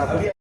आप।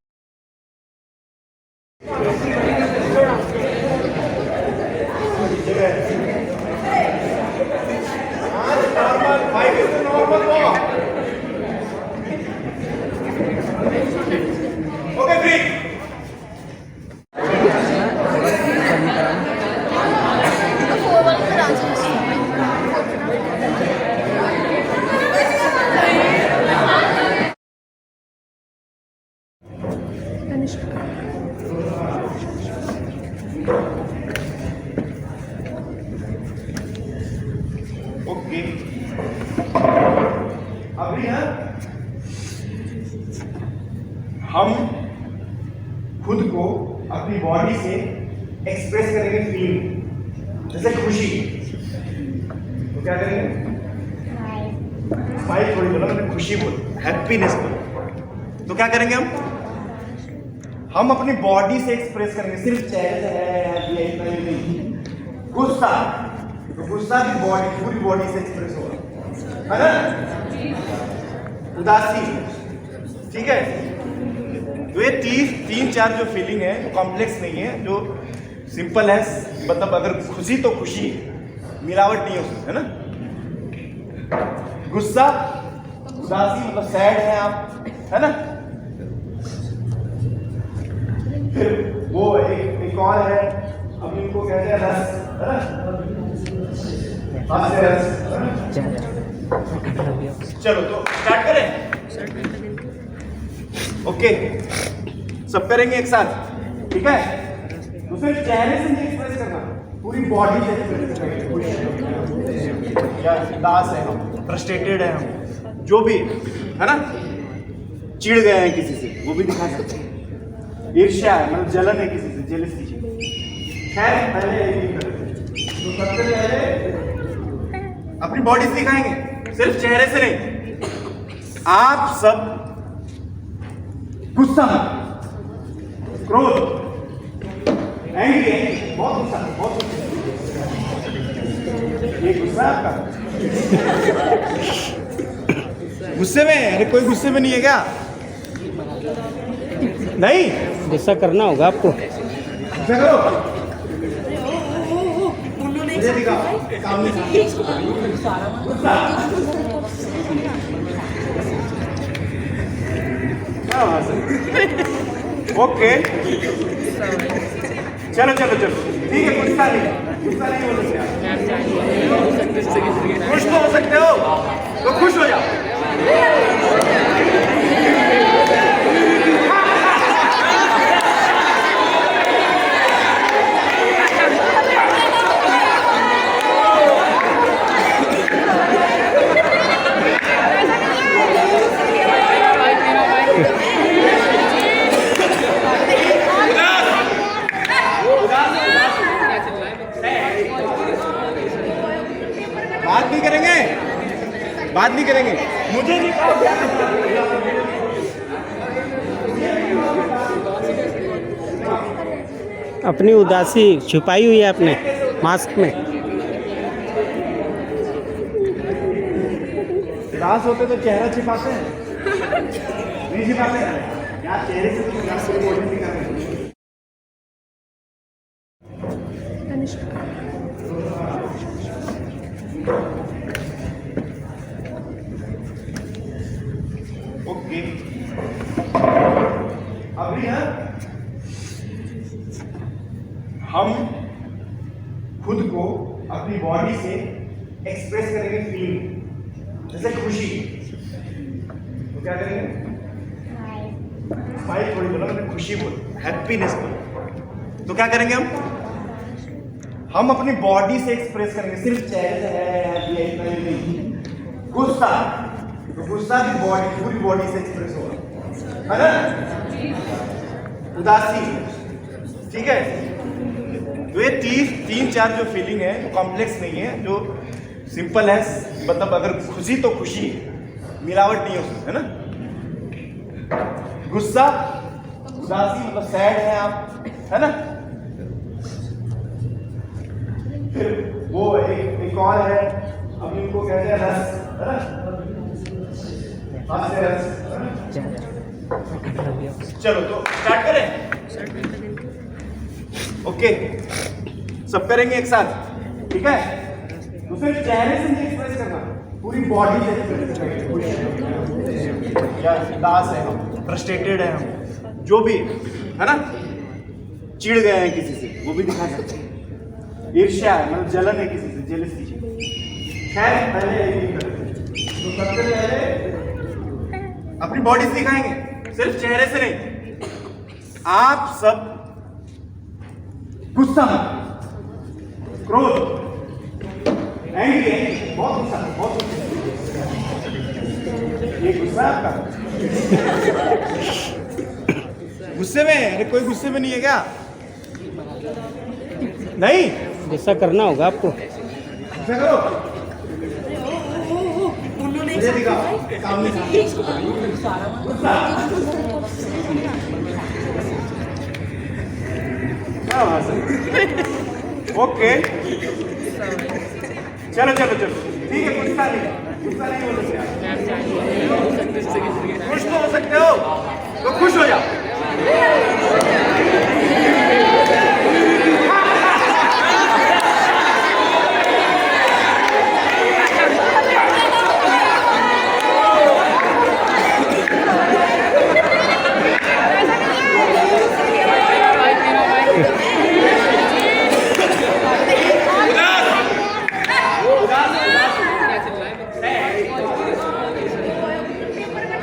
ओके, अभी ना हम खुद को अपनी बॉडी से एक्सप्रेस करेंगे फीलिंग, जैसे खुशी। तो क्या करेंगे? स्माइल थोड़ी बोला मैंने, खुशी बोल, हैप्पीनेस बोल। तो क्या करेंगे हम अपनी बॉडी से एक्सप्रेस करेंगे, सिर्फ चेहरे से है। गुस्सा, तो गुस्सा की बॉडी, पूरी बॉडी से एक्सप्रेस होगा, है ना? उदासी, ठीक है। तो ये तीन चार जो फीलिंग है वो कॉम्प्लेक्स नहीं है, जो सिंपल है। मतलब अगर खुशी तो खुशी, मिलावट नहीं है उसमें, है ना? गुस्सा, उदासी मतलब सैड है आप, है ना? फिर वो एक और है, अब इनको कहते हैं रस, है ना? हास्य रस, है ना? चलो तो स्टार्ट करें। ओके, सब करेंगे एक साथ, ठीक है? तो सिर्फ चेहरे से नहीं एक्सप्रेस करना, पूरी बॉडी से एक्सप्रेस करना। या उदास है हम, फ्रस्ट्रेटेड है हम, जो भी, है ना? चिढ़ गए हैं किसी से, वो भी दिखा सकते हैं। ईर्ष्या है, मतलब जलन है किसी से, जेलसी। खैर पहले तो सबसे पहले अपनी बॉडी से दिखाएंगे, सिर्फ चेहरे से नहीं। आप सब गुस्सा मत, क्रोध, एंग्री, बहुत गुस्सा, बहुत गुस्सा। ये गुस्सा है आपका? गुस्से में? अरे कोई गुस्से में नहीं है क्या? नहीं, गुस्सा करना होगा आपको। गुस्सा करो, मुझे दिखाओ सामने से। गुस्सा, ओके, चलो चलो चलो, ठीक है। गुस्सा नहीं, गुस्सा नहीं हो सकते, खुश तो हो सकते हो, तो खुश हो जाओ। बात नहीं करेंगे, मुझे नहीं कहा। अपनी उदासी छुपाई हुई है अपने मास्क में। उदास होते तो चेहरा छिपाते हैं, नहीं छिपाते हैं यार, चेहरे से तो बॉडी नहीं कर रहे। ओके, अभी ना हम खुद को अपनी बॉडी से एक्सप्रेस करेंगे फीलिंग, जैसे खुशी। तो क्या करेंगे? स्माइल थोड़ी बोला मैंने, खुशी बोल, हैप्पीनेस बोल। तो क्या करेंगे हम अपनी बॉडी से एक्सप्रेस करेंगे, सिर्फ चेहरे से है। गुस्सा, तो गुस्सा की बॉडी, पूरी बॉडी से एक्सप्रेस होगा, है ना? उदासी, ठीक है। तो ये तीन चार जो फीलिंग है वो कॉम्प्लेक्स नहीं है, जो सिंपल है। मतलब अगर खुशी तो खुशी, मिलावट नहीं है उसमें, है ना? गुस्सा, उदासी मतलब सैड है आप, है ना? फिर वो एक और है, अब इनको कहते हैं रस, है ना? हास्य रस, है ना? चलो तो स्टार्ट करें। ओके, सब करेंगे एक साथ, ठीक है? तो सिर्फ चेहरे से नहीं एक्सप्रेस करना, पूरी बॉडी से एक्सप्रेस करना। या उदास है हम, फ्रस्ट्रेटेड है हम, जो भी है ना, चिढ़ गए हैं किसी से, वो भी दिखा सकते हैं। ईर्ष्या है, मतलब जलन है किसी से, जेलसी। खैर, पहले यही करते हैं। तो सबसे पहले अपनी बॉडी से दिखाएंगे, सिर्फ चेहरे से नहीं। आप सब गुस्सा मत, क्रोध, एंग्री, बहुत गुस्सा, बहुत गुस्सा। ये गुस्सा है आपका? गुस्से में? अरे कोई गुस्से में नहीं है क्या? नहीं, गुस्सा करना होगा आपको। गुस्सा करो, मुझे दिखाओ सामने से। गुस्सा, क्या बात है? ओके, चलो चलो चलो, ठीक है। गुस्सा नहीं, गुस्सा नहीं हो सकते आप। खुश तो हो सकते हो, तो खुश हो जाओ।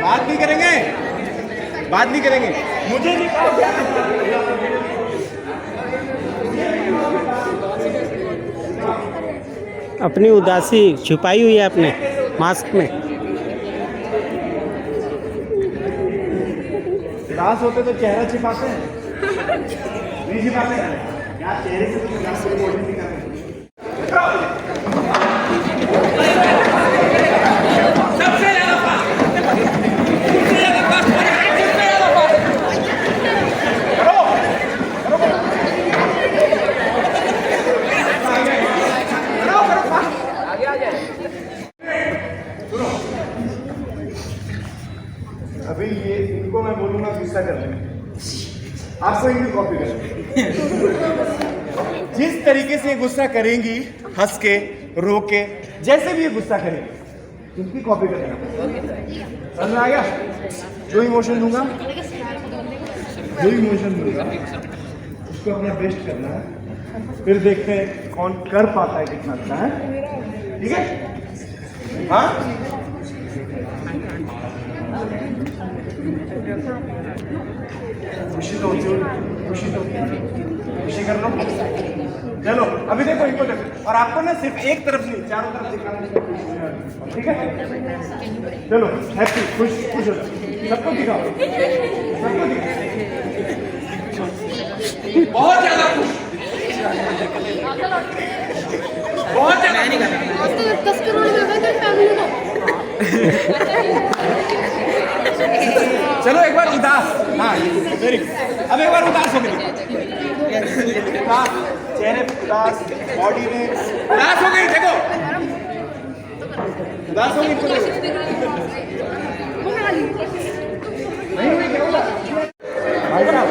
बात नहीं करेंगे, बात नहीं करेंगे। मुझे नहीं कहा क्या अपनी उदासी छुपाई हुई है आपने मास्क में। उदास होते तो चेहरा छिपाते हैं, नहीं छिपाते हैं यार, चेहरे से तो बॉडी दिखाते हैं। अभी ये इनको मैं बोलूंगा गुस्सा कर लेंगे, आपको इनकी कॉपी कर। जिस तरीके से ये गुस्सा करेंगी, हंस के, रो के, जैसे भी ये गुस्सा करेंगे, इनकी कॉपी कर लेना। समझ में आ गया? जो इमोशन दूंगा, जो इमोशन दूंगा उसको अपना बेस्ट करना है, फिर देखते हैं कौन कर पाता है, कितना अच्छा है। ठीक है? हाँ, खुशी तो होती, खुशी तो खुशी कर लो। चलो अभी देखो इनको देखो, और आपको ना सिर्फ एक तरफ नहीं, चारों तरफ दिखाना है। ठीक है? चलो हैप्पी, खुश खुश हो जाओ, सबको दिखाओ, सबको दिखाओ। बहुत ज्यादा खुश, बहुत ज्यादा। चलो एक बार उदास, हाँ वेरी गुड। अब एक बार उदास हो गई, चेहरे उदास, बॉडी में उदास हो गई। देखो उदास हो गई, इनको देखो। नहीं हुई, क्या हुआ भाई साहब?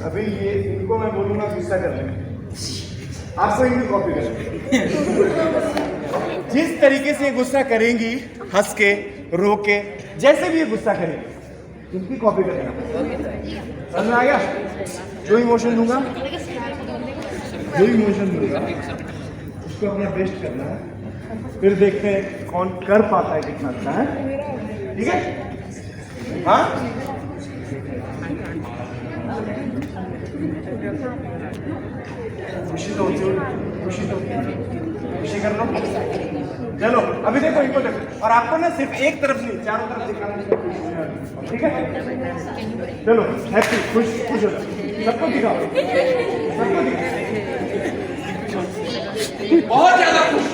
अभी ये इनको मैं बोलूंगा गुस्सा कर लेंगे, आपको इनकी कॉपी कर। जिस तरीके से ये गुस्सा करेंगी, हंस के, रो के, जैसे भी ये गुस्सा करेंगे, इनकी कॉपी कर लेना। समझ में आ गया? जो इमोशन दूंगा, जो इमोशन दूंगा उसको अपना बेस्ट करना है, फिर देखते हैं कौन कर पाता है, कितना अच्छा है। ठीक है? हाँ, खुशी तो होती, खुशी तो खुशी कर लो। चलो अभी देखो इनको देखो, और आपको ना सिर्फ एक तरफ नहीं, चारों तरफ दिखाना है। ठीक है? चलो हैप्पी, खुश खुश हो जाओ, सबको दिखाओ, सबको दिखाओ। बहुत ज्यादा खुश,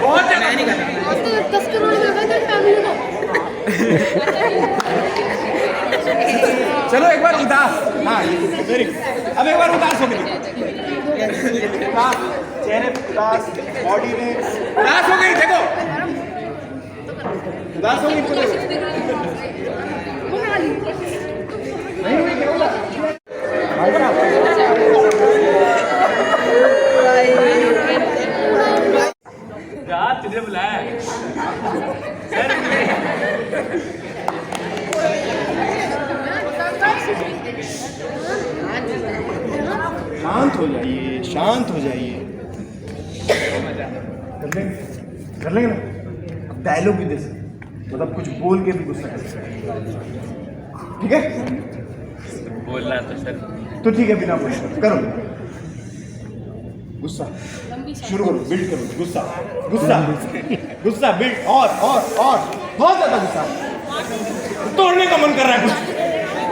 बहुत ज्यादा। 10 करोड़ मिल गए तेरी फैमिली को। चलो एक बार उदास, हाँ वेरी गुड। अब एक बार उदास हो गई, उदास चेहरे पे उदास, बॉडी में उदास हो गई, देखो उदास हो गई। नहीं हुई, क्या हुआ? भाई साहब, यार तुझे बुलाया है। शांत हो जाइए, शांत हो जाइए। कर लेंगे ना। अब डायलॉग भी दे सकते, मतलब कुछ बोल के भी गुस्सा कर सकते, ठीक है? बोलना तो सर तो ठीक है, बिना बोले करो गुस्सा शुरू करो, बिल्ड करो गुस्सा, गुस्सा गुस्सा बिल्ड, और बहुत ज्यादा गुस्सा, तोड़ने का मन कर रहा है, कुछ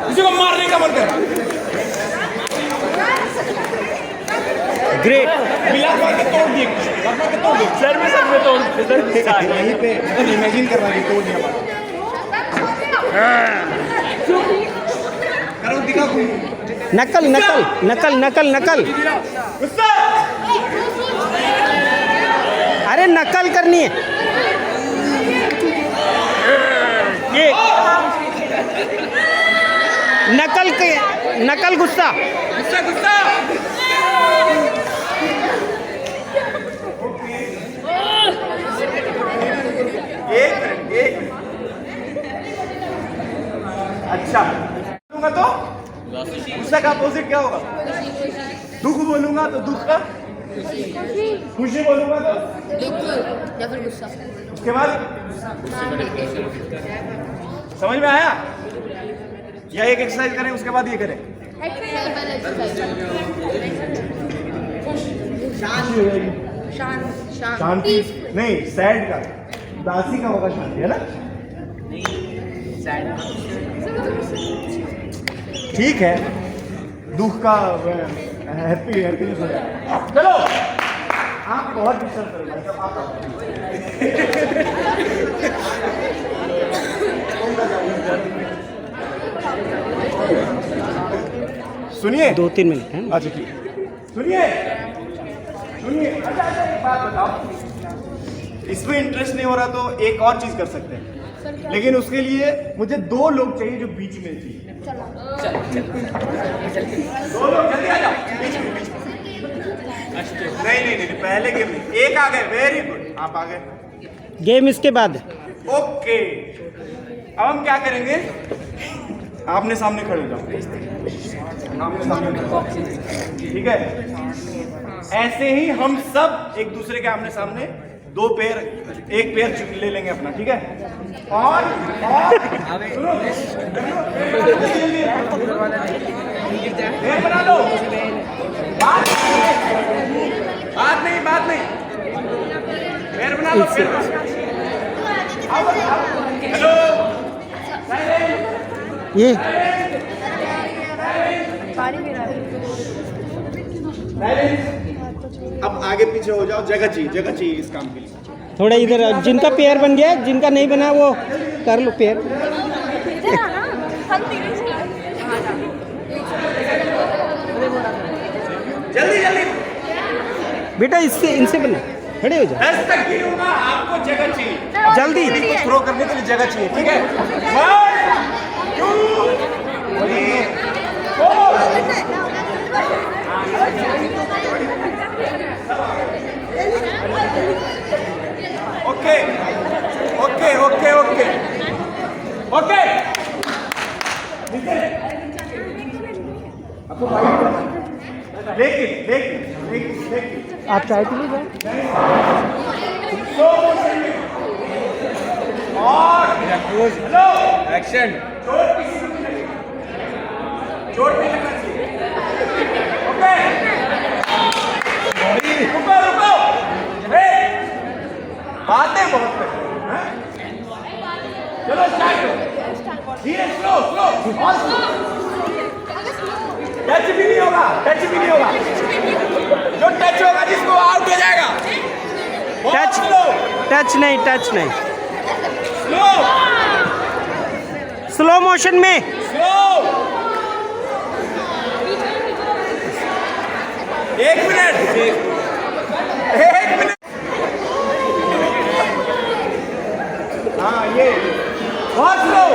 किसी को मारने का मन कर रहा है। ग्रेट। बिलास मार के तोड़ दिए, सर में तो यहीं पे इमेजिन कर रहा है कि तोड़ दिया। करो, दिखाओ नकल नकल नकल नकल नकल। गुस्सा। अरे नकल करनी है ये, नकल गुस्सा। गुस्सा गुस्सा। एक मिनट। अच्छा बोलूंगा तो गुस्सा का अपोजिट क्या होगा? दुख बोलूंगा तो दुख का, खुशी बोलूंगा तो दुख या फिर गुस्सा। उसके बाद समझ में आया? या एक एक्सरसाइज करें उसके बाद ये करें? शांति नहीं, सैड का, उदासी का होगा शांति, है ना? ठीक है, दुख का हैप्पीनेस हो जाएगा। चलो आप बहुत डिस्टर्ब कर रहे हैं, सुनिए 2-3 मिनट है। अच्छा ठीक, सुनिए। अच्छा एक बात बताओ, इसमें इंटरेस्ट नहीं हो रहा तो एक और चीज कर सकते हैं, लेकिन उसके लिए मुझे 2 लोग चाहिए जो बीच में चाहिए। 2 लोग जल्दी आ जाओ बीच में। नहीं, पहले गेम में एक आ गए, वेरी गुड, आप आ गए। गेम इसके बाद। ओके, अब हम क्या करेंगे? आमने सामने खड़े हो जाओ, आमने सामने खड़े हो। ठीक है, ऐसे ही हम सब एक दूसरे के आमने सामने 2 पैर, एक पैर ले लेंगे अपना, ठीक है? और सुनो, पैर बना लो, बात नहीं, पैर बना लो, पैर बना लो। हेलो, ये अब आगे पीछे हो जाओ, जगह चाहिए इस काम के लिए। थोड़ा इधर, जिनका पेयर बन गया, जिनका नहीं बना वो कर लो पेयर। जल्दी बेटा इससे इनसे बना, खड़े हो जाओ 10 तक गिनूंगा, आपको जगह चाहिए, जल्दी। को थ्रो करने के लिए जगह चाहिए, ठीक है? 1 2 3 4। ओके। लेकिन आप चाय पी लीजिए। और हेलो, एक्शन। चोट नहीं लगना चाहिए। ओके, रुको। बातें बहुत करते हैं। चलो स्टार्ट करो। धीरे स्लो स्लो और स्लो। टच भी नहीं होगा, टच भी नहीं होगा। जो टच होगा जिसको आउट हो जाएगा। टच टच नहीं, टच नहीं, स्लो स्लो मोशन में। स्लो। 1 minute, 1 minute. हाँ ये बहुत स्लो।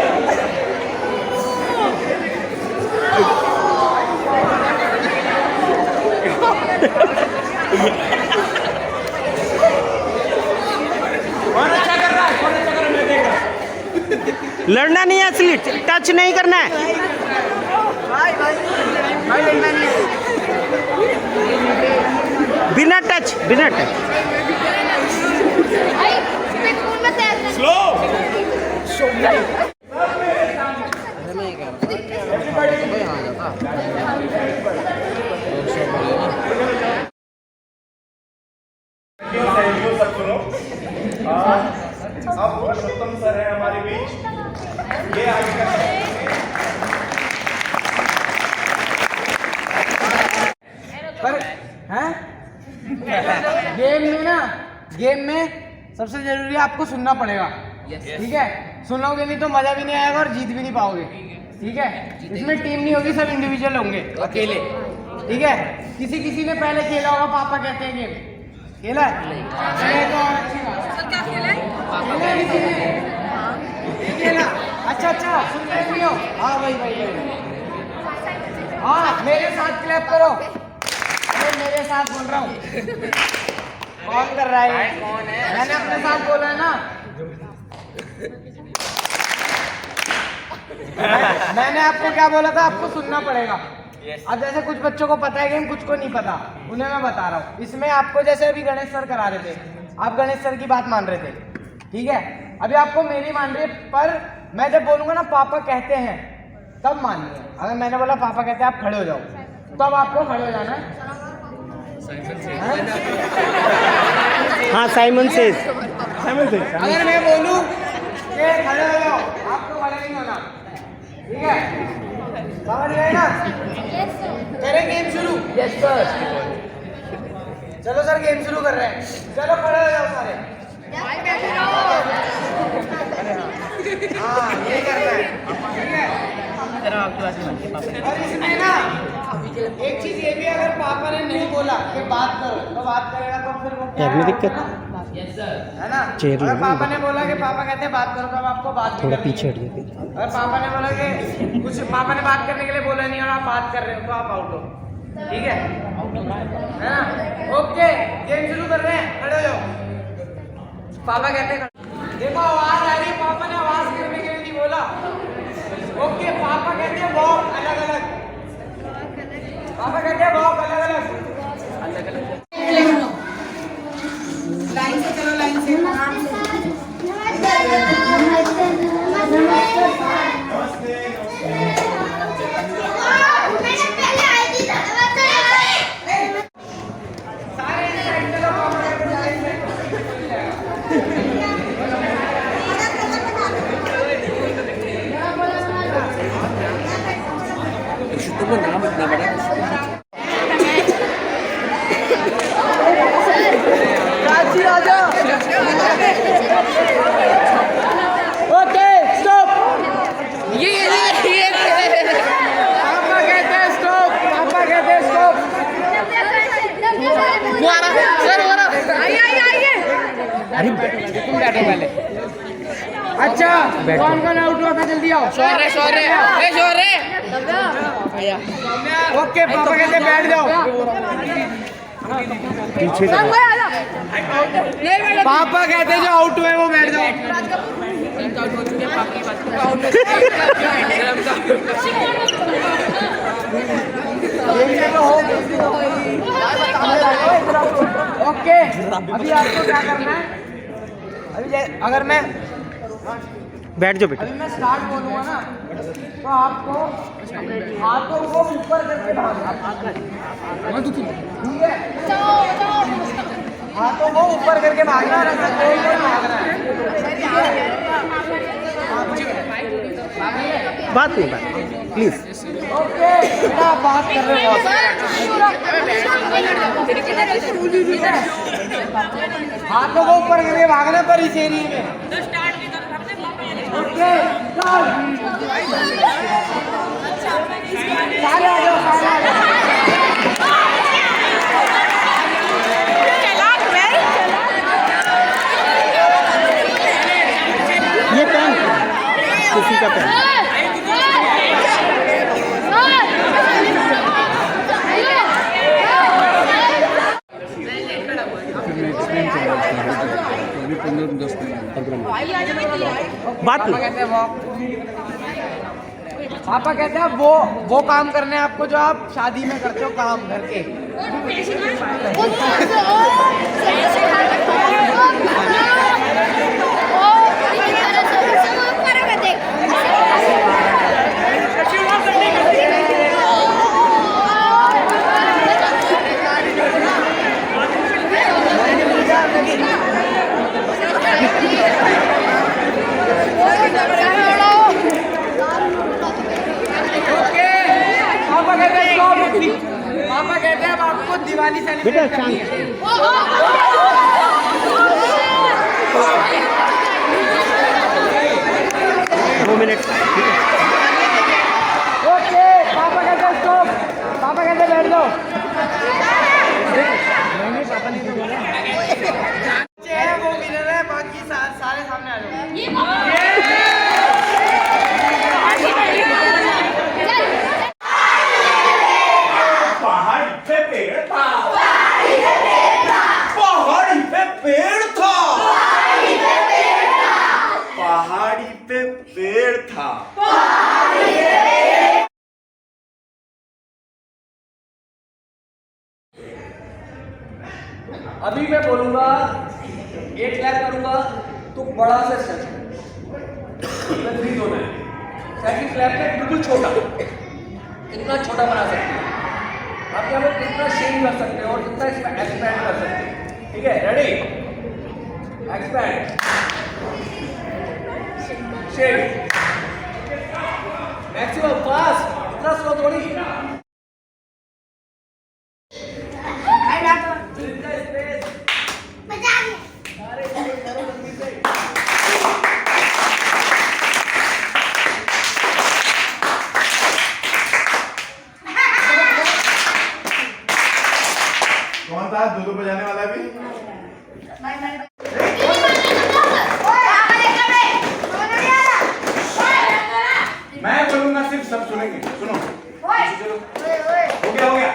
कौन अच्छा कर रहा है, कौन अच्छा कर रहा है, मैं देख रहा हूँ। लड़ना नहीं है असली, टच नहीं करना है। बिना टच, बिना टच। स्लो। सब सुनो। अब पुरुषोत्तम सर है हमारे बीच, ये आगे का पर हैं गेम में सबसे जरूरी है आपको सुनना पड़ेगा। ठीक है, सुनोगे नहीं तो मजा भी नहीं आएगा और जीत भी नहीं पाओगे। ठीक है, इसमें टीम नहीं होगी, सब इंडिविजुअल होंगे, अकेले। ठीक है, किसी किसी ने पहले खेला होगा, पापा कहते हैं गेम खेला है तो और अच्छी बात है। खेला किसी ने? नहीं खेला? अच्छा सुन रहे नहीं हो? हाँ भाई हाँ, मेरे साथ क्लैप करो। अरे मेरे साथ बोल रहा हूँ। कौन कर रहा है? कौन है? मैंने अपने साथ बोला है ना। मैंने आपको क्या बोला था, आपको सुनना पड़ेगा। अब जैसे कुछ बच्चों को पता है गेम, कुछ को नहीं पता, उन्हें मैं बता रहा हूँ। इसमें आपको जैसे अभी गणेश सर करा रहे थे, आप गणेश सर की बात मान रहे थे। ठीक है, अभी आपको मेरी मान रही है, पर मैं जब बोलूंगा ना पापा कहते हैं तब माननी है। अगर मैंने बोला पापा कहते हैं आप खड़े हो जाओ, तब आपको खड़े हो जाना है। हाँ, साइमन सेज। अगर मैं बोलूं कि खड़े हो जाओ, आपको खड़े नहीं होना। ठीक है, समझ गए ना? करें गेम शुरू? Yes sir. चलो सर, गेम शुरू कर रहे हैं। चलो खड़े हो जाओ सारे। हाँ, ये करना है। ठीक है, और इसमें ना एक चीज ये भी, अगर पापा ने नहीं बोला कि बात करो तो बात करेगा, तो फिर वो क्या पैर में दिक्कत है ना? चेयर अगर लगी पापा ने बोला कि पापा कहते हैं बात करो, तब आपको बात भी थोड़ा करनी पीछे है। हट गए। अगर पापा ने बोला कि कुछ, पापा ने बात करने के लिए बोला नहीं और आप बात कर रहे हो, तो आप आउट हो। ठीक है ना? ओके, गेम शुरू कर रहे हैं, खड़े हो जाओ। पापा कहते हैं देखो आवाज आ रही है, पापा ने आवाज करने के लिए नहीं बोला। ओके, पापा कहते हैं वॉक अलग अलग, पापा कहते हैं वॉक अलग अलग। लाइन से चलो, लाइन से। Okay stop. ये पापा कहते हैं स्टॉप, पापा कहते हैं स्टॉप। आइए तुम बैठो पहले। अच्छा, कौन कौन आउट हुआ था, जल्दी आओ। शौर्य ओके, पापा कहते हैं बैठ जाओ। पीछे पापा कहते हैं जो आउट हुए वो बैठ जाओ। ओके, अभी आपको क्या करना है? अभी अगर मैं बैठ जाओ बेटा। अभी मैं स्टार्ट बोलूंगा ना, तो आपको हाथों को ऊपर करके भागना। ठीक है, हाथों को ऊपर करके भागना, और ऐसा कोई भागना है। ठीक है, बात नहीं प्लीज। ओके बेटा आप बात कर रहे हो हाथों को ऊपर करके भागना पर इस एरिए में। ओके सारे आ जाओ सारे आ जाओ। ये पेन किसी का पेन बात नहीं। पापा कहते हैं वो काम करने हैं आपको जो आप शादी में करते हो काम घर के। पापा कहते हैं अब आपको दिवाली बेटा सेलिब्रेट करनी शांत। है। 2 मिनट। ओके पापा कहते हैं स्टॉप। पापा कहते हैं बैठ जाओ। वो विनर है बाकी सारे सामने आ जाओ। पहाड़ी पे पेड़ था। पहाड़ी पे पेड़ था। पहाड़ी पे पेड़ था। अभी मैं बोलूंगा एक क्लैप करूंगा तो बड़ा से सेशन में 3 जोन है। सेकंड क्लैप में बिल्कुल छोटा, इतना छोटा बना सकते हैं आप। क्या लोग कितना शेड कर सकते हो और कितना इसमें एक्सपैंड कर सकते हैं। ठीक है ready expand shed maximum fast, इतना स्लो थोड़ी। कौन था दो बजाने वाला भी? मैं बोलूंगा सिर्फ सब सुनेंगे। सुनो हो गया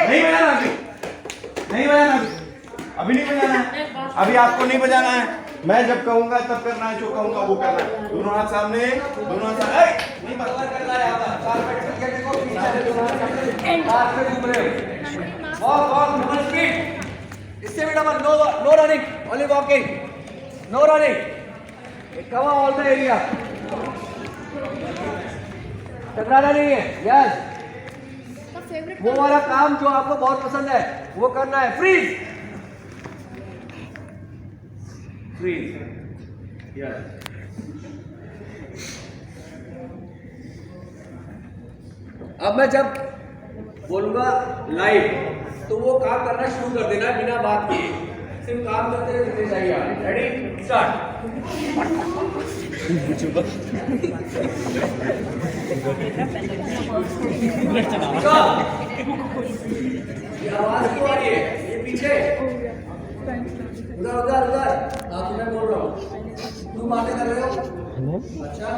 नहीं बजाना अभी, नहीं बजाना अभी नहीं बजाना है। अभी आपको नहीं बजाना है। मैं जब कहूंगा तब करना है, जो कहूंगा वो करना है। दोनों हाथ सामने, दोनों हाथ सामने। नहीं कवर करना है यहाँ पर। कारपेट करके देखो पीछे हाथ में घूम रहे हो। Walk double speed. इससे भी double. No running, only walking, no running. Cover all the area, टकराना नहीं है। यस वो वाला काम जो आपको बहुत पसंद है वो करना है। Freeze freeze yes. अब मैं जब बोलूंगा लाइव तो वो काम करना शुरू कर देना बिना बात किए, सिर्फ काम करते हुए जितने चाहिए। Ready start. ये आवाज क्यों आ रही है? ये पीछे उधर उधर उधर आप मैं बोल रहा हूँ, तुम बातें कर रहे हो। अच्छा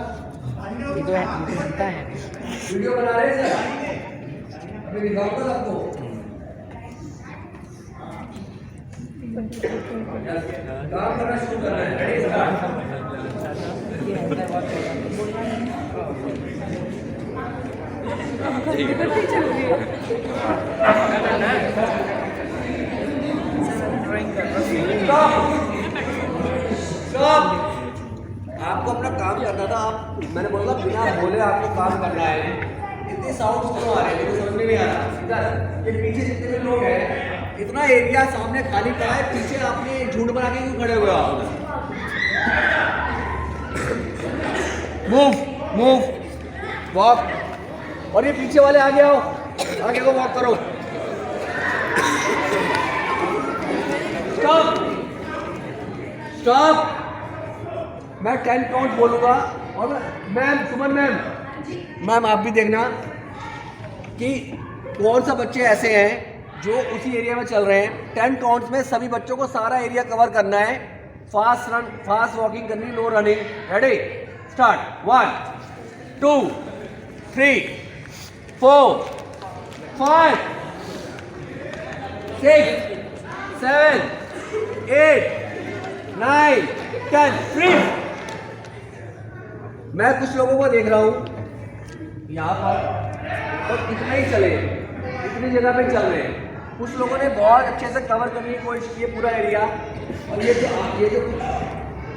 वीडियो बना रहे हैं सर, अभी दिखाऊंगा आपको। काम करना शुरू करना है। Ready start. आपको अपना काम करना था। आप मैंने बोला बिना बोले आपको काम करना है। इतने साउंड क्यों आ रहे हैं मुझे समझ में नहीं आ रहा। इधर ये पीछे जितने भी लोग हैं, इतना एरिया सामने खाली पड़ा है, पीछे आपने झुंड बना के क्यों खड़े हुए हो आप? Move move walk. और ये पीछे वाले आगे आओ, आगे को वॉक करो। Stop stop. मैं 10 काउंट बोलूंगा और मैम, सुमन मैम आप भी देखना कि कौन सा बच्चे ऐसे हैं जो उसी एरिया में चल रहे हैं। 10 काउंट्स में सभी बच्चों को सारा एरिया कवर करना है। फास्ट वॉकिंग करनी, no running. Ready, start. 1 2 3 4 5 6 7 8 9 10। Freeze. मैं कुछ लोगों को देख रहा हूं यहाँ पर और इतना ही चले, इतनी जगह पे चल रहे हैं। कुछ लोगों ने बहुत अच्छे से कवर करने की कोशिश की है पूरा एरिया। और ये जो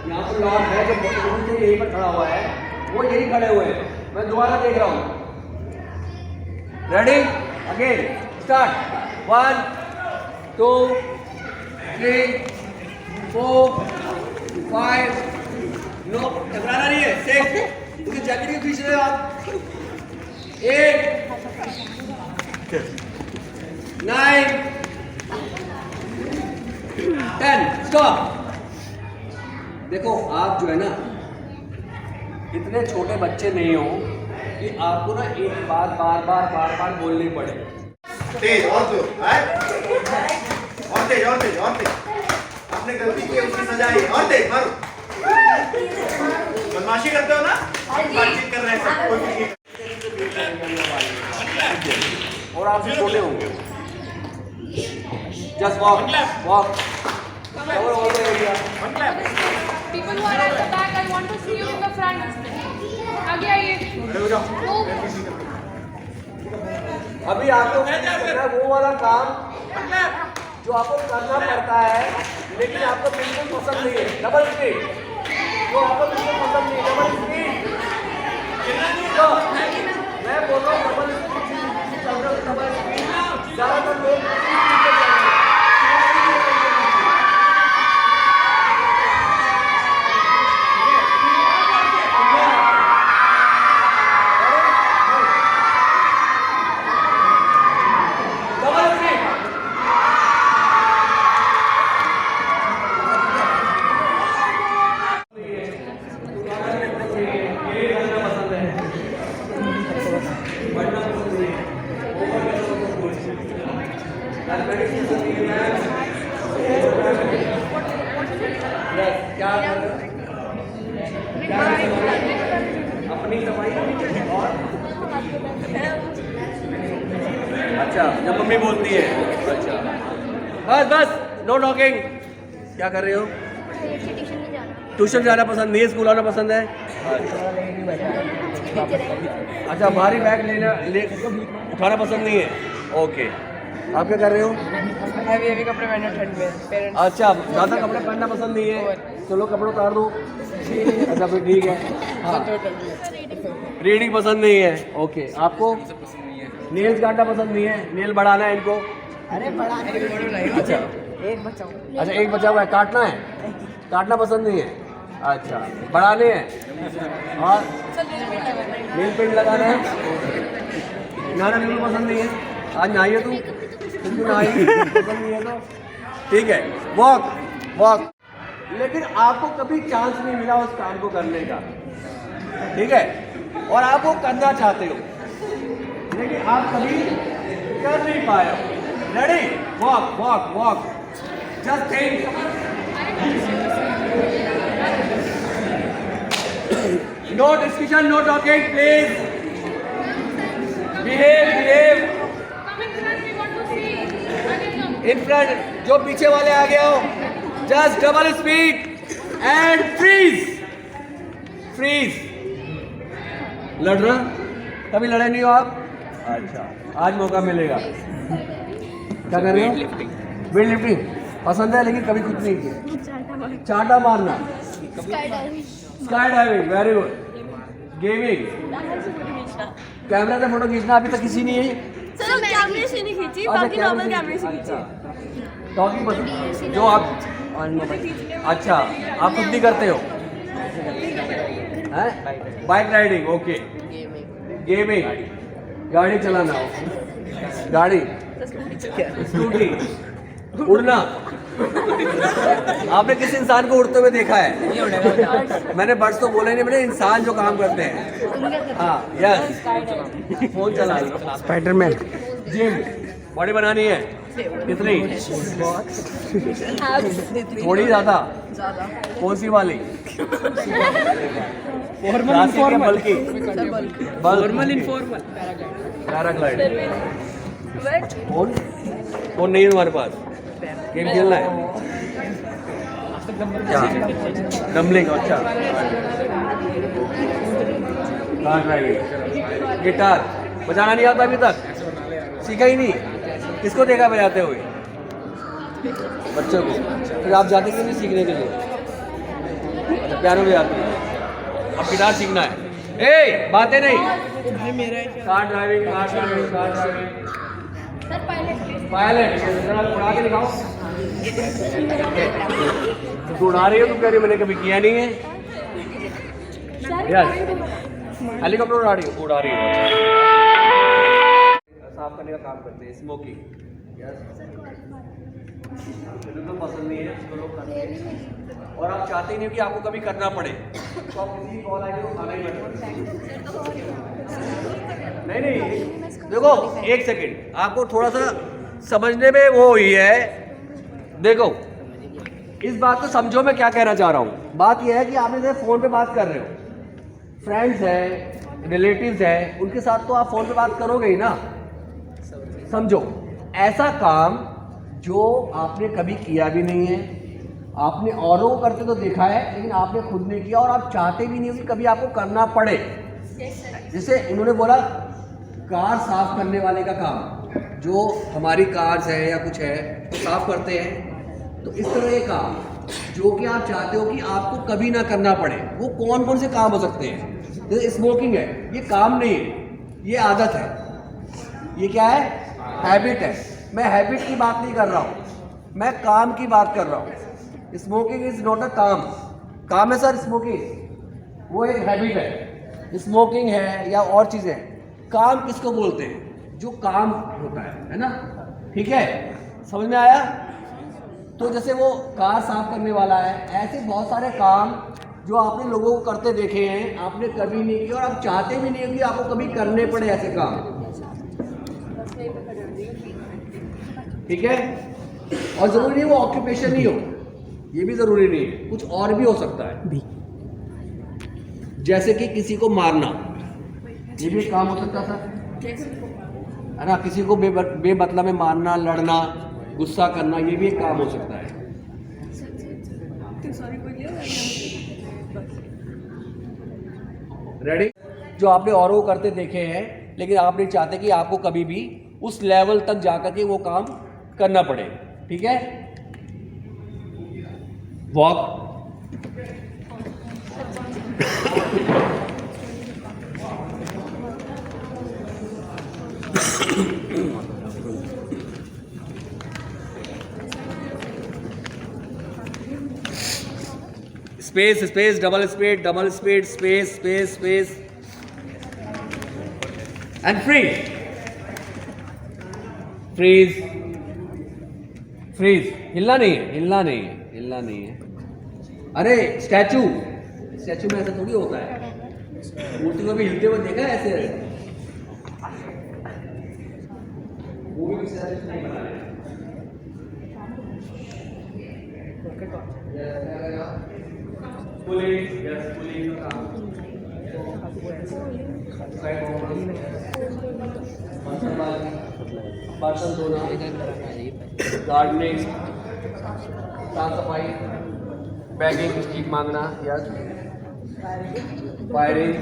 यहाँ पर लॉन है जो से यहीं पर खड़ा हुआ है, वो यहीं खड़े हुए हैं। मैं दोबारा देख रहा हूँ। Ready, again start. 1 2 3 4 5। नो, घबराना नहीं है। 6, उसके जैकेट के पीछे आप। 8 9 10। स्टॉप। देखो आप जो है ना, इतने छोटे बच्चे नहीं हो कि आपको ना एक बात बार बार बोलनी पड़े। तेज और तेज, और तेज और तेज और तेज। आपने गलती की, उसकी सजा है। और तेज मारो। बदमाशी करते हो ना, बातचीत कर रहे हैं सब कोई। और आप भी छोटे होंगे। Just walk walk. People who are at the back, I want to see you in the front. आगे आइए। अभी आपको वो वाला काम जो आपको करना पड़ता है, लेकिन आपको बिल्कुल पसंद नहीं है। डबल स्पीड जो आपको बिल्कुल पसंद नहीं है। डबल स्पीड तो मैं बोल रहा हूँ डबल स्पीड। ज़्यादातर लोग अपनी कमाई और अच्छा, जब मम्मी बोलती है अच्छा बस बस, नो टॉकिंग। क्या कर रहे हो? ट्यूशन जाना पसंद नहीं है, स्कूल आना पसंद है। अच्छा, भारी बैग उठाना पसंद नहीं है। ओके, आप क्या कर रहे हो? हैवी कपड़े पहनना ठंड में। पेरेंट्स अच्छा, ज़्यादा कपड़े पहनना पसंद नहीं है। चलो कपड़े उतार दो। अच्छा फिर ठीक है। हाँ, रीडिंग पसंद नहीं है। ओके, आपको नेल्स काटना पसंद नहीं है, नेल बढ़ाना है इनको। अरे बड़ा अच्छा, एक बचाओ। अच्छा एक बचा हुआ है, काटना है। काटना पसंद नहीं है। अच्छा, बढ़ाने हैं और नेल पेंट लगाना है। नहाना बिल्कुल पसंद नहीं है। आज नहाइए तू, तुमको नहाई पसंद नहीं है तो ठीक है। Walk walk. लेकिन आपको कभी चांस नहीं मिला उस काम को करने का, ठीक है? और आप वो करना चाहते हो, लेकिन आप कभी कर नहीं पाए हो। Ready, walk walk walk. Just think, no discussion, no talking, please behave. In front, जो पीछे वाले आ गए हो, just double speed and freeze. लड़ रहा? कभी लड़े नहीं हो आप? अच्छा, आज मौका मिलेगा। क्या कर रहे हो? वेट लिफ्टिंग पसंद है, लेकिन कभी कुछ नहीं किया। चाटा मारना, sky diving, very good. Gaming, camera से फोटो खींचना अभी तक किसी नहीं है। सर मैं कैमरे से नहीं खींची, बाकी नॉर्मल कैमरे से खींची। टॉकिंग पसंद जो आप अच्छा, आप खुद भी करते हो? Bike riding, okay. गेमिंग, गाड़ी चलाना, गाड़ी, स्कूटी, उड़ना। आपने किसी इंसान को उड़ते हुए देखा है? मैंने बर्ड्स तो बोला ही नहीं, मैंने इंसान जो काम करते हैं। हाँ, यस, फोन चलाना, स्पाइडरमैन। जिम, बॉडी बनानी है, कितनी? थोड़ी ज़्यादा? कौन सी वाली? फॉर्मल, बल्कि फॉर्मल, इनफॉर्मल, पैराग्लाइडिंग। फोन नहीं है तुम्हारे पास? गेम खेलना है क्या? डम्बलिंग, अच्छा। कार ड्राइविंग, गिटार बजाना नहीं आता अभी तक? सीखा ही नहीं? किसको देखा बजाते हुए? बच्चों को। फिर आप जाते क्यों नहीं सीखने के लिए? अच्छा, पियानो भी आती है, अब गिटार सीखना है। ए, बातें नहीं। Car driving, car driving, car driving, pilot, जरा उड़ा के दिखाओ। तू उड़ा रही हो? तुम कह रही हो मैंने कभी किया नहीं है। यस, हेलीकॉप्टर उड़ा रही हो? उड़ा रही हो। साफ करने का काम करते हैं, स्मोकिंग। यस, बिल्कुल पसंद नहीं है, इसको लोग करते हैं और आप चाहते ही नहीं कि आपको कभी करना पड़े, तो आप किसी कॉल आएगी तो खाना ही बंद। नहीं, देखो एक सेकंड, आपको थोड़ा सा समझने में वो हुई है। देखो, इस बात को समझो मैं क्या कहना चाह रहा हूँ। बात यह है कि आप जैसे फ़ोन पे बात कर रहे हो, फ्रेंड्स हैं, रिलेटिव्स हैं, उनके साथ तो आप फ़ोन पे बात करोगे ही ना। समझो, ऐसा काम जो आपने कभी किया भी नहीं है, आपने औरों को करते तो देखा है लेकिन आपने खुद नहीं किया और आप चाहते भी नहीं हो कि कभी आपको करना पड़े। जैसे उन्होंने बोला कार साफ करने वाले का काम, जो हमारी कार्स है या कुछ है तो साफ करते हैं, तो इस तरह ये काम जो कि आप चाहते हो कि आपको कभी ना करना पड़े, वो कौन कौन से काम हो सकते हैं? जैसे स्मोकिंग है, ये काम नहीं है, ये आदत है। ये क्या है? हैबिट है। मैं हैबिट की बात नहीं कर रहा हूँ, मैं काम की बात कर रहा हूँ। स्मोकिंग इज नॉट अ काम। काम है सर स्मोकिंग, वो एक हैबिट है। स्मोकिंग है या और चीज़ें, काम किसको बोलते हैं? जो काम होता है ना? ठीक है, समझ में आया? तो जैसे वो कार साफ करने वाला है, ऐसे बहुत सारे काम जो आपने लोगों को करते देखे हैं, आपने कभी नहीं किया और आप चाहते भी नहीं कि आपको कभी करने पड़े ऐसे काम। ठीक है, और जरूरी नहीं वो ऑक्यूपेशन ही हो, ये भी जरूरी नहीं है, कुछ और भी हो सकता है। जैसे कि किसी को मारना, ये भी काम हो सकता था, है ना? किसी को बेमतलब में मारना, लड़ना, गुस्सा करना, ये भी एक काम हो सकता है। रेडी? जो आपने औरों को करते देखे हैं लेकिन आप नहीं चाहते कि आपको कभी भी उस लेवल तक जाकर के वो काम करना पड़े। ठीक है? Walk, space space, double space, double space, space space space and freeze. Freeze, freeze, हिलना नहीं है, हिलना नहीं है, हिलना नहीं है। अरे स्टैचू, स्टैचू में ऐसा थोड़ी होता है, मूर्ति को भी हिलते हुए देखा है ऐसे? वो भी किसी तरह से नहीं बना है। पुलिंग, यस, पुलिंग का काम। बर्तन धोना, गार्डनिंग, साफ सफाई, बैगिंग, चीख मांगना, यस, फायरिंग,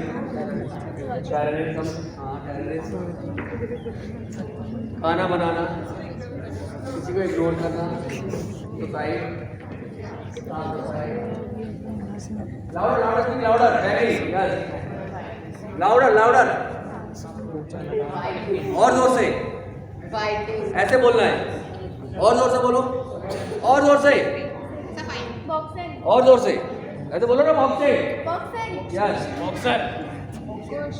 टेररिज्म, हाँ टेररिज्म, खाना बनाना, किसी को इग्नोर करना, सुसाइड, साफ सफाई, louder, louder, louder, bagging, yes, louder, louder, और जोर से, ऐसे बोलना है, और जोर से बोलो, और जोर से, और जोर से, ऐसे बोलो ना, boxing, yes, boxer,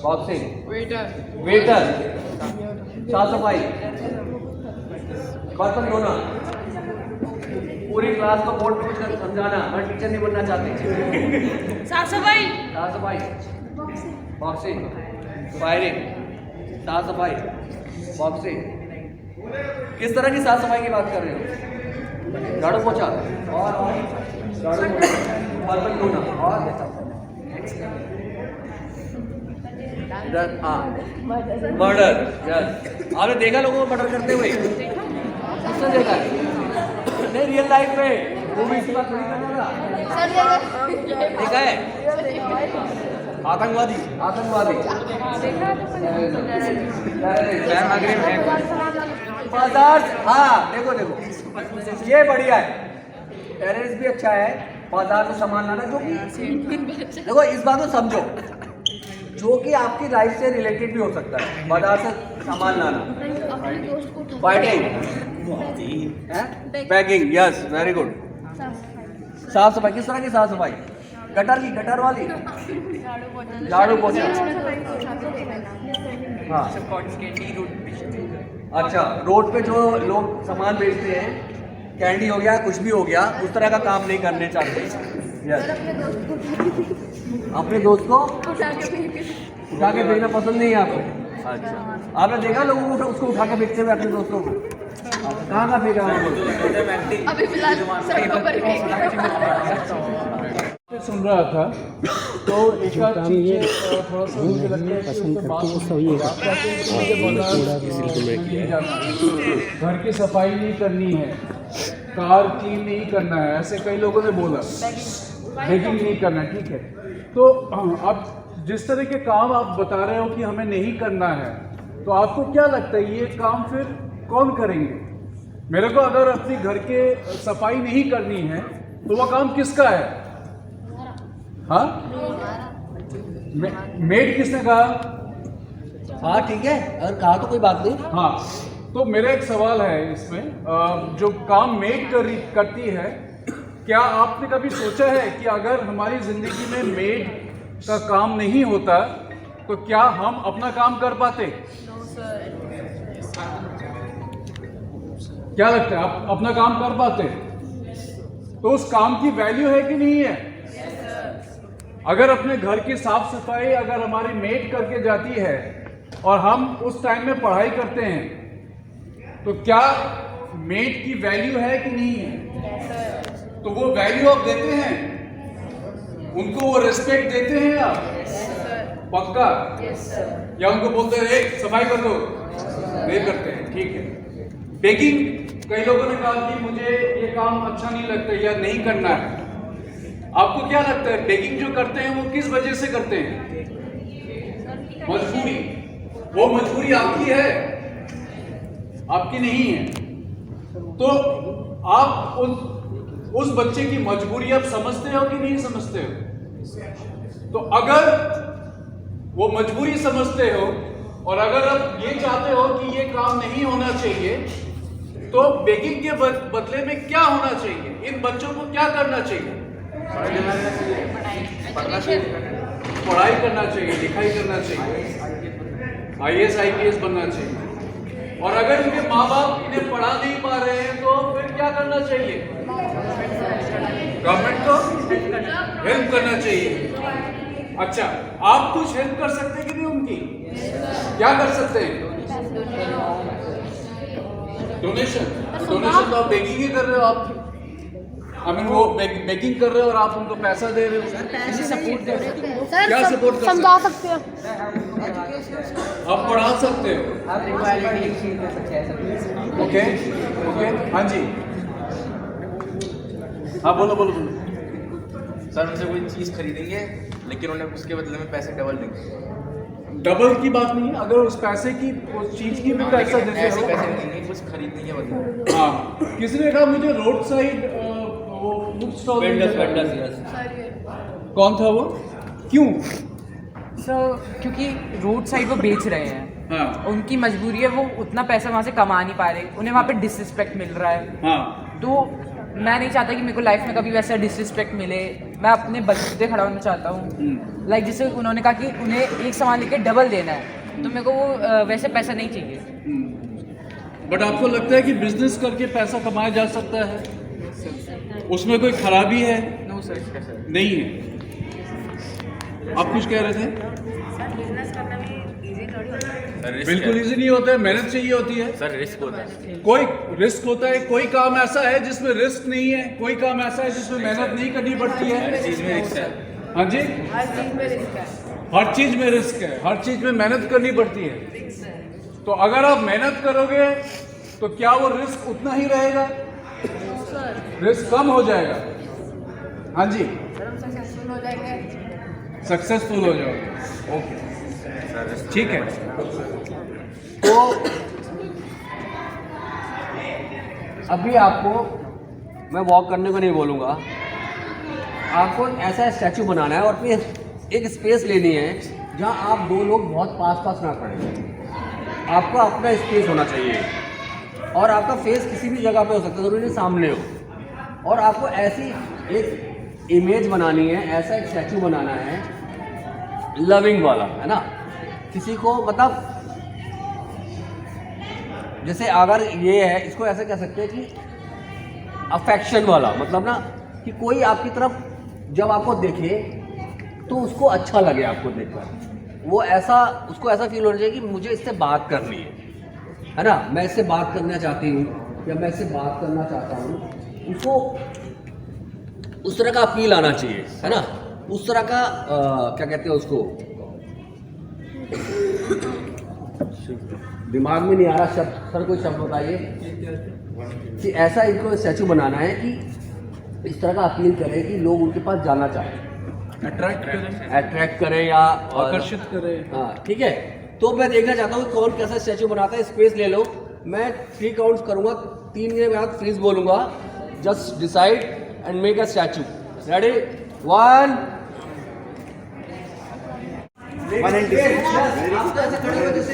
boxing, waiter, waiter, साफ सफाई, बर्तन धोना, पूरी क्लास को बोर्ड पे कुछ समझाना, मैं टीचर नहीं बनना चाहती। साफ सफाई, साफ सफाई, बॉक्सिंग, फायरिंग, साफ सफाई, बॉक्सिंग। किस तरह की साफ सफाई की बात कर रहे हो? झाड़ू पोछा और झाड़ू पोछा, बर्तन धोना और मर्डर। यस, आपने देखा लोगों को मर्डर करते हुए? किसने देखा है? नहीं, रियल लाइफ में मूवीज की बात थोड़ी कर रहा था। देखा है? आतंकवादी, आतंकवादी, बाजार। हाँ, देखो देखो, ये बढ़िया है, टेररिस्ट भी अच्छा है, बाजार को सामान लाना, जो कि देखो इस बात को समझो, जो कि आपकी लाइफ से रिलेटेड भी हो सकता है, बाजार से सामान लाना, fighting, bagging, yes very good. साफ सफाई, किस तरह की साफ सफाई? गटर की, गटर वाली, झाड़ू पोछा। हाँ, अच्छा, रोड पे जो लोग सामान बेचते हैं, कैंडी हो गया, कुछ भी हो गया, उस तरह का काम नहीं करने चाहते। यस, अपने दोस्त को उठा के फेंकना पसंद नहीं है आपको? अच्छा, आपने देखा लोगों को उसको उठा के फेंकते हुए अपने दोस्तों को? कहाँ का फेंका? अभी फिलहाल सड़कों पर सुन रहा था तो एक आध काम चीज़ ये थोड़ा सा मुझे लगता है कि पसंद उससे करते हैं बात सही है। घर की सफाई नहीं करनी है, कार क्लीन नहीं करना है, ऐसे कई लोगों ने बोला, बेगिंग नहीं करना है, ठीक है। तो अब जिस तरह के काम आप बता रहे हो कि हमें नहीं करना है, तो आपको क्या लगता है ये काम फिर कौन करेंगे? मेरे को अगर अपनी घर के सफाई नहीं करनी है तो वो काम किसका है? हाँ, मेड किसने कहा? हाँ ठीक है, अगर कहा तो कोई बात नहीं। हाँ, तो मेरा एक सवाल है इसमें, जो काम मेड करती है, क्या आपने कभी सोचा है कि अगर हमारी जिंदगी में मेड का काम नहीं होता तो क्या हम अपना काम कर पाते? क्या लगता है, आप अपना काम कर पाते? तो उस काम की वैल्यू है कि नहीं है? अगर अपने घर की साफ सफाई अगर हमारी मेड करके जाती है और हम उस टाइम में पढ़ाई करते हैं, तो क्या मेड की वैल्यू है कि नहीं है? तो वो वैल्यू आप देते हैं उनको, वो रिस्पेक्ट देते हैं आप? पक्का? या उनको बोलते हैं एक सफाई कर दो? नहीं करते हैं, ठीक है। बेकिंग, कई लोगों ने कहा कि मुझे ये काम अच्छा नहीं लगता या नहीं करना है, आपको क्या लगता है बेकिंग जो करते हैं वो किस वजह से करते हैं? मजबूरी। वो मजबूरी आपकी है, आपकी नहीं है। तो आप उस बच्चे की मजबूरी आप समझते हो कि नहीं समझते हो? तो अगर वो मजबूरी समझते हो और अगर आप ये चाहते हो कि ये काम नहीं होना चाहिए, तो बेकिंग के बदले में क्या होना चाहिए? इन बच्चों को क्या करना चाहिए? पढ़ाई करना चाहिए, लिखाई करना चाहिए, IAS IPS बनना चाहिए। और अगर इनके माँ बाप इन्हें पढ़ा नहीं पा रहे हैं तो फिर क्या करना चाहिए? गवर्नमेंट को हेल्प करना चाहिए। अच्छा, आप कुछ हेल्प कर सकते हैं कि नहीं उनकी? क्या कर सकते हैं? डोनेशन। डोनेशन तो आप बेकिंग ही कर रहे हो, आप वो बेकिंग कर रहे हो और आप उनको पैसा दे रहे हो, सपोर्ट दे रहे हो। क्या सपोर्ट कर समझा सकते हैं, आप पढ़ा सकते हो। ओके ओके, हाँ जी, हाँ बोलो बोलो बोलो। सर उनसे कोई चीज़ खरीदेंगे लेकिन उन्हें उसके बदले में पैसे डबल देंगे। डबल की बात नहीं है, अगर उस पैसे की उस चीज की भी पैसा देते ऐसे हो। पैसे नहीं देंगे कुछ खरीदने के बदले। हाँ, किसी ने कहा मुझे रोड साइड वो बुक स्टॉल, कौन था वो, क्यों? सर क्योंकि रोड साइड वो बेच रहे हैं, हाँ उनकी मजबूरी है, वो उतना पैसा वहाँ से कमा नहीं पा रहे, उन्हें वहाँ पे डिसरिस्पेक्ट मिल रहा है, हाँ, तो मैं नहीं चाहता कि मेरे को लाइफ में कभी वैसा डिसरिस्पेक्ट मिले। मैं अपने बलबूते खड़ा होना चाहता हूँ। लाइक जैसे उन्होंने कहा कि उन्हें एक सामान लेके डबल देना है, तो मेरे को वो वैसे पैसा नहीं चाहिए। बट आपको लगता है कि बिजनेस करके पैसा कमाया जा सकता है? उसमें कोई खराबी है? नो सर, नहीं है। आप कुछ कह रहे थे? बिल्कुल इजी नहीं होता है, मेहनत चाहिए होती है सर रिस्क होता है। कोई रिस्क होता है, कोई काम ऐसा है जिसमें रिस्क नहीं है, कोई काम ऐसा है जिसमें मेहनत नहीं करनी पड़ती है। हर चीज में रिस्क है। हाँ जी, हर चीज में रिस्क है, हर चीज में मेहनत करनी पड़ती है। तो अगर आप मेहनत करोगे तो क्या वो रिस्क उतना ही रहेगा? रिस्क कम हो जाएगा। हाँ जी, सक्सेसफुल हो जाओगे। ओके, ठीक है। तो अभी आपको मैं वॉक करने को नहीं बोलूँगा, आपको ऐसा स्टैचू बनाना है और अपनी एक स्पेस लेनी है जहाँ आप दो लोग बहुत पास ना खड़े। आपको अपना स्पेस होना चाहिए और आपका फेस किसी भी जगह पे हो सकता है, जरूरी नहीं सामने हो। और आपको ऐसी एक इमेज बनानी है, ऐसा एक स्टैचू बनाना है लविंग वाला, है ना। किसी को मतलब जैसे अगर ये है, इसको ऐसे कह सकते हैं कि अफेक्शन वाला, मतलब ना कि कोई आपकी तरफ जब आपको देखे तो उसको अच्छा लगे आपको देखकर। वो ऐसा, उसको ऐसा फील होना चाहिए कि मुझे इससे बात करनी है ना, मैं इससे बात करना चाहती हूँ या मैं इससे बात करना चाहता हूँ। उसको उस तरह का फील आना चाहिए, है ना। उस तरह का क्या कहते हैं उसको, दिमाग में नहीं आ रहा शब्द, सर कोई शब्द बताइए। कि ऐसा इनको स्टैचू बनाना है कि इस तरह का अपील करे कि लोग उनके पास जाना चाहें, अट्रैक्ट करें या आकर्षित करें। हाँ, ठीक है। तो मैं देखना चाहता हूँ कौन कैसा स्टैचू बनाता है। स्पेस ले लो, मैं 3 काउंट्स करूँगा, 3 के बाद फ्रीज बोलूँगा। Just decide and make a statue. Ready? 1 आप तो ऐसे खड़े हो जैसे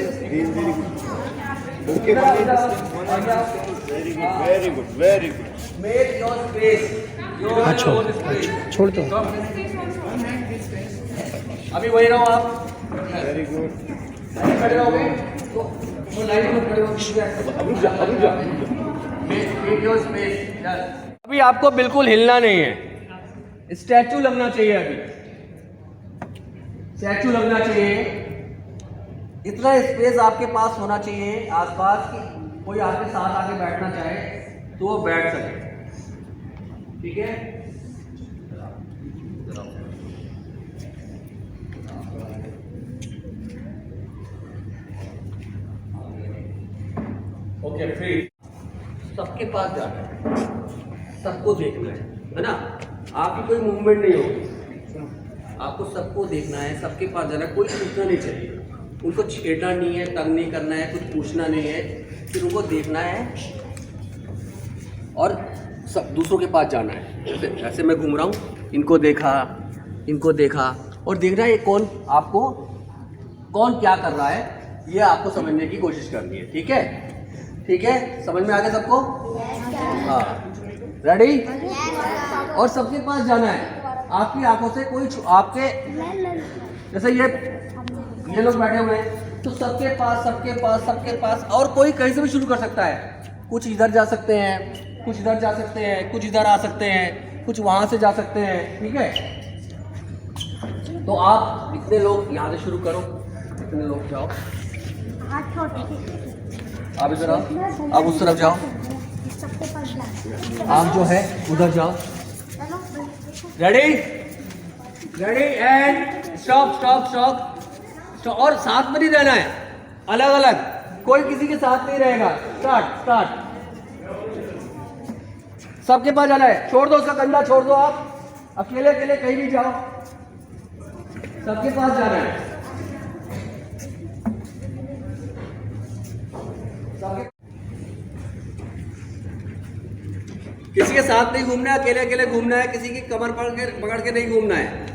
very good. Make your space, your छोड़ दो। अभी वही रहो आप। Very good. खड़े रहोगे तो लाइन में खड़े हो। Make your space. अभी आपको बिल्कुल हिलना नहीं है, स्टैचू लगना चाहिए। अभी स्टैचू लगना चाहिए। इतना स्पेस आपके पास होना चाहिए आसपास कि कोई आपके साथ आके बैठना चाहे तो वो बैठ सके, ठीक है। Okay, free. सबके पास जाना है, सबको देखना है ना। आपकी कोई मूवमेंट नहीं होगी, आपको सबको देखना है, सबके पास जाना है। कोई पूछना नहीं चाहिए, उनको छेड़ना नहीं है, तंग नहीं करना है, कुछ पूछना नहीं है, फिर उनको देखना है और सब दूसरों के पास जाना है। ऐसे मैं घूम रहा हूँ, इनको देखा और देखना है कौन आपको कौन क्या कर रहा है, ये आपको समझने की कोशिश करनी है। ठीक है, ठीक है, समझ में आ गया सबको? हाँ, रेडी? और सबके पास जाना है। आपकी आंखों से कोई आपके जैसे ये लोग बैठे हुए हैं तो सबके पास और कोई कहीं से भी शुरू कर सकता है। कुछ इधर जा सकते हैं, कुछ इधर जा सकते हैं, कुछ इधर आ सकते हैं, कुछ वहाँ से जा सकते हैं। ठीक है, तो आप इतने लोग यहाँ से शुरू करो, इतने लोग जाओ, आप इधर आओ, आप उस तरफ जाओ, आप जो है उधर जाओ। रेडी? Ready and stop. और साथ में नहीं रहना है, अलग अलग, कोई किसी के साथ नहीं रहेगा। स्टार्ट। सबके पास जाना है। छोड़ दो उसका कंधा, छोड़ दो, आप अकेले कहीं भी जाओ, सबके पास जाना है। किसी के साथ नहीं घूमना है, अकेले घूमना है, किसी की कमर पकड़ के नहीं घूमना है।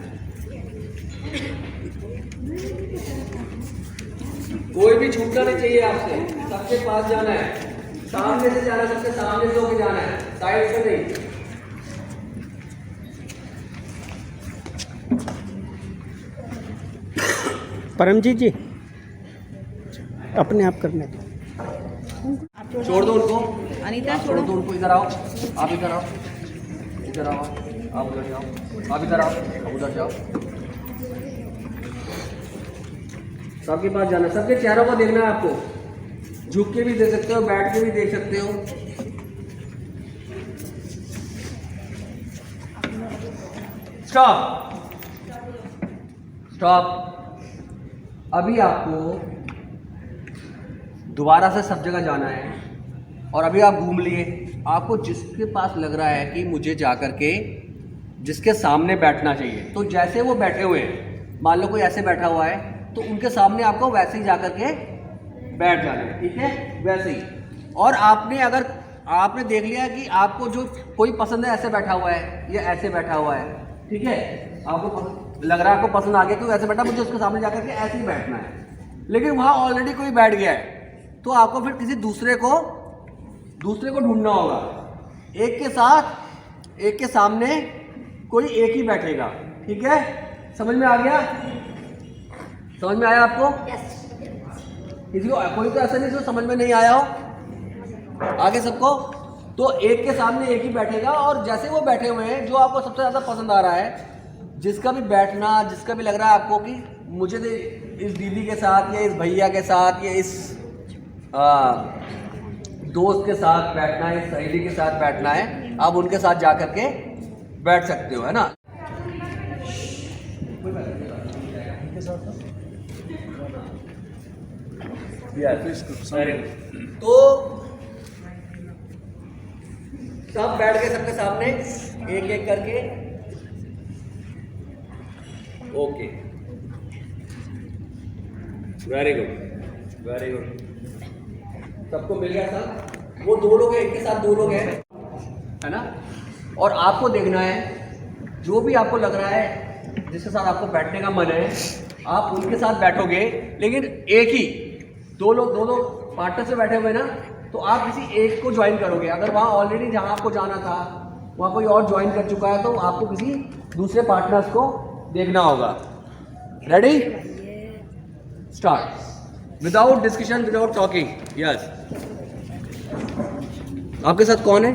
कोई भी छूटना नहीं चाहिए आपसे, सबके पास जाना है, सामने से जाना है, सबके सामने से होके जाना है, साइड से नहीं। परमजीत जी अपने आप करने दो। छोड़ दो उनको, अनीता छोड़ दो उनको। इधर आओ, आप इधर आओ, इधर आओ, आप उधर जाओ, आप इधर आओ, आप उधर जाओ। सबके पास जाना, सबके चेहरों को देखना है आपको। झुक के भी देख सकते हो, बैठ के भी देख सकते हो। Stop, stop. अभी आपको दोबारा से सब जगह जाना है और अभी आप घूम लिए। आपको जिसके पास लग रहा है कि मुझे जाकर के जिसके सामने बैठना चाहिए, तो जैसे वो बैठे हुए हैं, मान लो कोई ऐसे बैठा हुआ है, तो उनके सामने आपको वैसे ही जाकर के बैठ जाना है, ठीक है, वैसे ही। और आपने अगर आपने देख लिया कि आपको जो कोई पसंद है, ऐसे बैठा हुआ है या ऐसे बैठा हुआ है, ठीक है, आपको लग रहा है आपको पसंद आ गया कि ऐसे बैठा, मुझे उसके सामने जाकर के ऐसे ही बैठना है, लेकिन वहाँ ऑलरेडी कोई बैठ गया है, तो आपको फिर किसी दूसरे को ढूंढना होगा। एक के साथ, एक के सामने कोई एक ही बैठेगा, ठीक है, समझ में आ गया? समझ में आया आपको? किसी को कोई तो ऐसा नहीं जो समझ में नहीं आया हो आगे सबको? तो एक के सामने एक ही बैठेगा और जैसे वो बैठे हुए हैं, जो आपको सबसे ज़्यादा पसंद आ रहा है, जिसका भी बैठना, जिसका भी लग रहा है आपको कि मुझे इस दीदी के साथ या इस भैया के साथ या इस दोस्त के साथ बैठना है, इस सहेली के साथ बैठना है, आप उनके साथ जा कर के बैठ सकते हो, है ना? तो सब बैठ गए सबके सामने एक एक करके, okay, very good, very good. सबको मिल गया साथ? वो दो लोग हैं, एक के साथ दो लोग हैं, है ना? और आपको देखना है, जो भी आपको लग रहा है जिसके साथ आपको बैठने का मन है, आप उनके साथ बैठोगे, लेकिन एक ही दो लोग पार्टनर से बैठे हुए ना, तो आप किसी एक को ज्वाइन करोगे। अगर वहाँ ऑलरेडी जहाँ आपको जाना था वहाँ कोई और ज्वाइन कर चुका है, तो आपको किसी दूसरे पार्टनर्स को देखना होगा। Ready? Start. Without discussion, without talking. Yes, आपके साथ कौन है?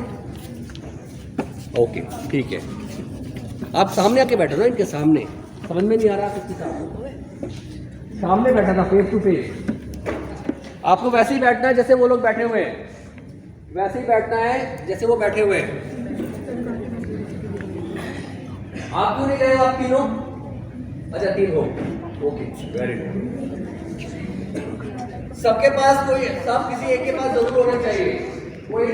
ओके, ठीक है, आप सामने आके बैठे हो, इनके सामने। समझ में नहीं आ रहा किसके सामने बैठा था, फेस टू फेस। आपको वैसे ही बैठना है जैसे वो लोग बैठे हुए हैं, वैसे ही बैठना है जैसे वो बैठे हुए हैं। आप क्यों नहीं गए? आप तीनों? अच्छा, तीन हो, ओके, वेरी गुड। सबके पास कोई, सब किसी एक के पास जरूर होना चाहिए, कोई